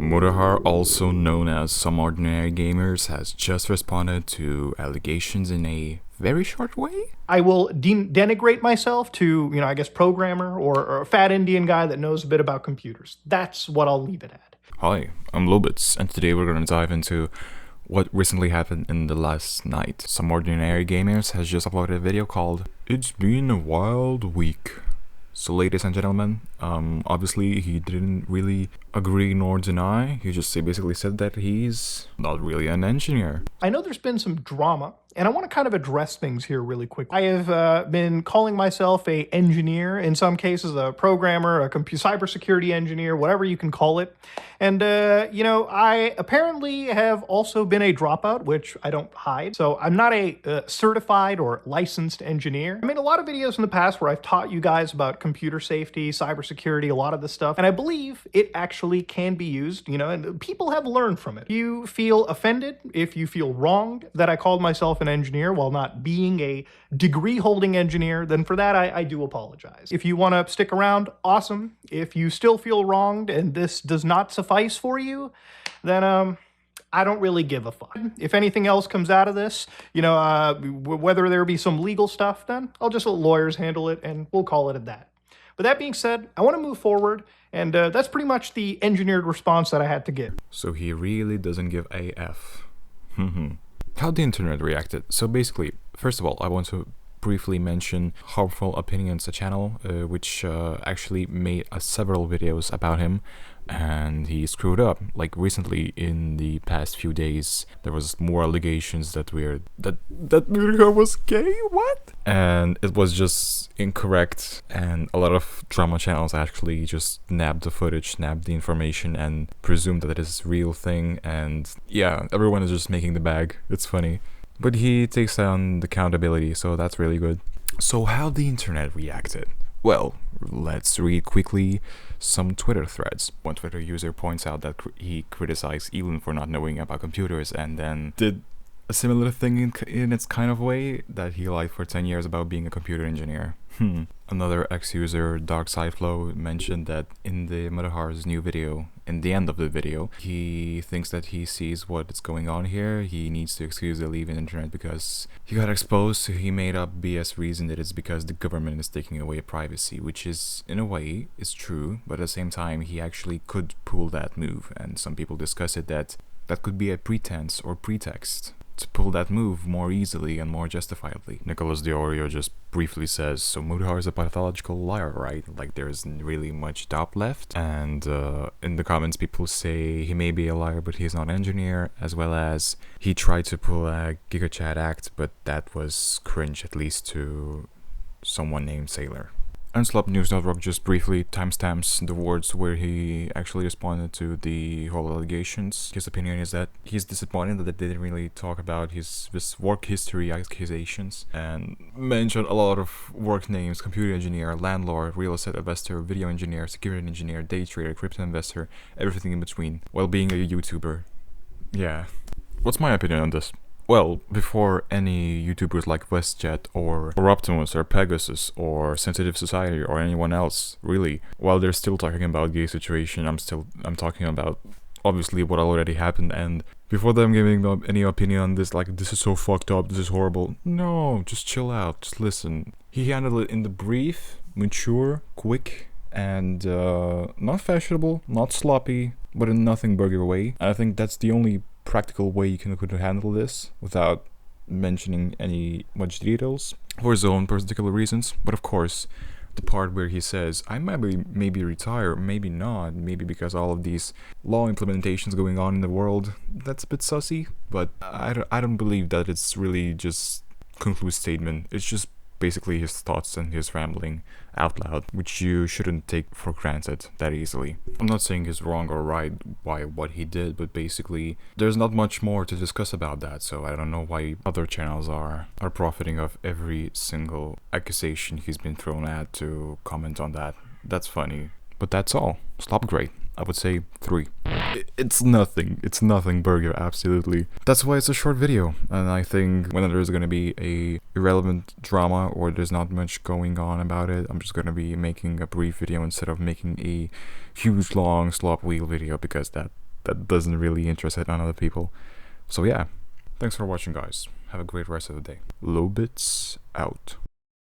Mutahar, also known as SomeOrdinaryGamers, has just responded to allegations in a very short way. I will denigrate myself to, I guess programmer or a fat Indian guy that knows a bit about computers. That's what I'll leave it at. Hi, I'm Lowbits, and today we're going to dive into what recently happened in the last night. SomeOrdinaryGamers has just uploaded a video called "It's Been a Wild Week." So ladies and gentlemen, obviously he didn't really agree nor deny. He just basically said that he's not really an engineer. I know there's been some drama, and I want to kind of address things here really quick. I have been calling myself a engineer, in some cases a programmer, a cybersecurity engineer, whatever you can call it. And, I apparently have also been a dropout, which I don't hide. So I'm not a certified or licensed engineer. I made a lot of videos in the past where I've taught you guys about computer safety, cybersecurity, a lot of this stuff. And I believe it actually can be used, and people have learned from it. If you feel offended, if you feel wronged that I called myself an engineer while not being a degree-holding engineer, then for that I do apologize. If you want to stick around, awesome. If you still feel wronged and this does not suffice for you, then I don't really give a fuck. If anything else comes out of this, whether there be some legal stuff, then I'll just let lawyers handle it and we'll call it at that. But that being said, I want to move forward, and that's pretty much the engineered response that I had to give. So he really doesn't give a F. How the internet reacted. So basically, first of all, I want to briefly mention Harmful Opinions, a channel which actually made several videos about him, and he screwed up. Like recently, in the past few days, there was more allegations that Mutahar was gay. What? And it was just incorrect, and a lot of drama channels actually just nabbed the footage, nabbed the information, and presumed that it is a real thing. And yeah, everyone is just making the bag. It's funny. But he takes on the accountability, so that's really good. So how the internet reacted? Well, let's read quickly some Twitter threads. One Twitter user points out that he criticized Elon for not knowing about computers, and then did a similar thing in its kind of way, that he lied for 10 years about being a computer engineer. Another ex-user, DarkSideFlow, mentioned that in the Mutahar's new video, in the end of the video, he thinks that he sees what is going on here. He needs to excuse the leave in the internet because he got exposed, so he made up BS reason that it's because the government is taking away privacy, which is, in a way, is true, but at the same time, he actually could pull that move, and some people discuss it that could be a pretense or pretext to pull that move more easily and more justifiably. Nicholas Diorio just briefly says, so Mutahar is a pathological liar, right? Like there isn't really much doubt left. And in the comments people say he may be a liar but he's not an engineer, as well as he tried to pull a GigaChat act, but that was cringe, at least to someone named Sailor. And SLOP News.org just briefly timestamps the words where he actually responded to the whole allegations. His opinion is that he's disappointed that they didn't really talk about his work history accusations, and mentioned a lot of work names: computer engineer, landlord, real estate investor, video engineer, security engineer, day trader, crypto investor, everything in between, while being a YouTuber. Yeah. What's my opinion on this? Well, before any YouTubers like WestJet or Optimus or Pegasus or Sensitive Society or anyone else, really, while they're still talking about gay situation, I'm talking about obviously what already happened, and before them giving any opinion on this, like, this is so fucked up, this is horrible. No, just chill out, just listen. He handled it in the brief, mature, quick, and not fashionable, not sloppy, but in nothing burger way. And I think that's the only practical way you could handle this without mentioning any much details for his own particular reasons. But of course, the part where he says, I maybe retire, maybe not, maybe because all of these law implementations going on in the world, that's a bit sussy. But I don't believe that it's really just conclusive statement. It's just basically his thoughts and his rambling out loud, which you shouldn't take for granted that easily. I'm not saying he's wrong or right by what he did, but basically there's not much more to discuss about that, so I don't know why other channels are profiting of every single accusation he's been thrown at to comment on that. That's funny, but that's all. SLOP great. I would say 3. It's nothing burger, absolutely. That's why it's a short video, and I think when there's gonna be a irrelevant drama or there's not much going on about it, I'm just gonna be making a brief video instead of making a huge long SLOP wheel video, because that that doesn't really interest on other people. So yeah, thanks for watching, guys. Have a great rest of the day. Lowbits out.